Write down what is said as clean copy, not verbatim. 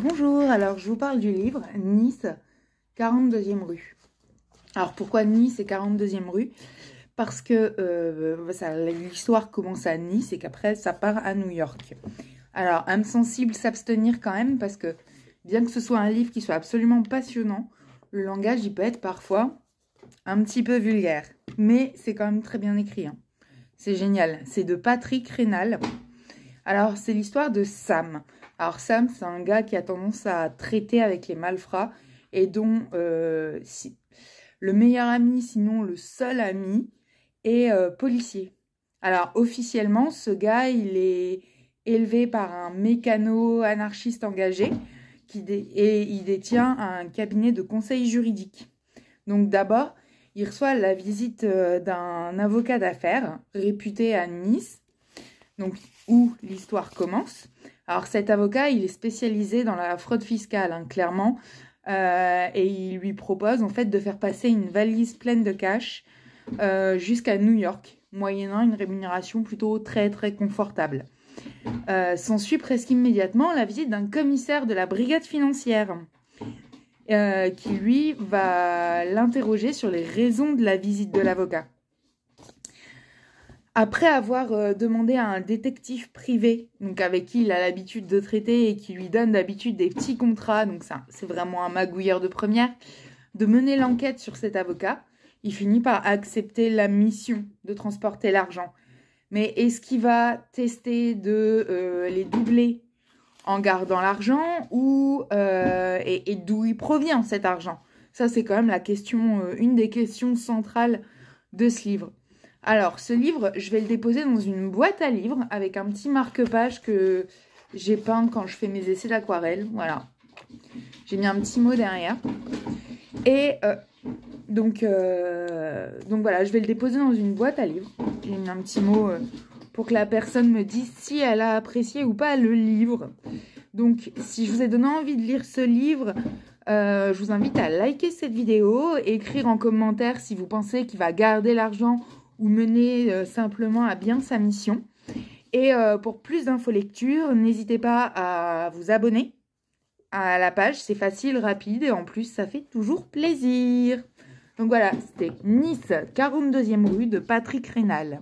Bonjour, alors je vous parle du livre Nice, 42e rue. Alors pourquoi Nice et 42e rue? Parce que l'histoire commence à Nice et qu'après ça part à New York. Alors âme sensible, s'abstenir quand même parce que bien que ce soit un livre qui soit absolument passionnant, le langage il peut être parfois un petit peu vulgaire. Mais c'est quand même très bien écrit, hein. C'est génial, c'est de Patrick Rénal. Alors c'est l'histoire de Sam. Alors Sam, c'est un gars qui a tendance à traiter avec les malfrats et dont le meilleur ami, sinon le seul ami, est policier. Alors officiellement, ce gars, il est élevé par un mécano anarchiste engagé et il détient un cabinet de conseil juridique. Donc d'abord, il reçoit la visite d'un avocat d'affaires réputé à Nice, donc où l'histoire commence. Alors cet avocat, il est spécialisé dans la fraude fiscale, hein, clairement, et il lui propose en fait de faire passer une valise pleine de cash jusqu'à New York, moyennant une rémunération plutôt très confortable. S'ensuit presque immédiatement la visite d'un commissaire de la brigade financière qui lui va l'interroger sur les raisons de la visite de l'avocat. Après avoir demandé à un détective privé, donc avec qui il a l'habitude de traiter et qui lui donne d'habitude des petits contrats, donc ça, c'est vraiment un magouilleur de première, de mener l'enquête sur cet avocat, il finit par accepter la mission de transporter l'argent. Mais est-ce qu'il va tester de les doubler en gardant l'argent et d'où il provient cet argent? Ça, c'est quand même la question, une des questions centrales de ce livre. Alors, ce livre, je vais le déposer dans une boîte à livres avec un petit marque-page que j'ai peint quand je fais mes essais d'aquarelle. Voilà. J'ai mis un petit mot derrière. Et donc voilà, je vais le déposer dans une boîte à livres. J'ai mis un petit mot pour que la personne me dise si elle a apprécié ou pas le livre. Donc, si je vous ai donné envie de lire ce livre, je vous invite à liker cette vidéo, écrire en commentaire si vous pensez qu'il va garder l'argent ou mener simplement à bien sa mission. Et pour plus d'infos lecture, n'hésitez pas à vous abonner à la page. C'est facile, rapide et en plus, ça fait toujours plaisir. Donc voilà, c'était Nice, 42e rue de Patrick Rénal.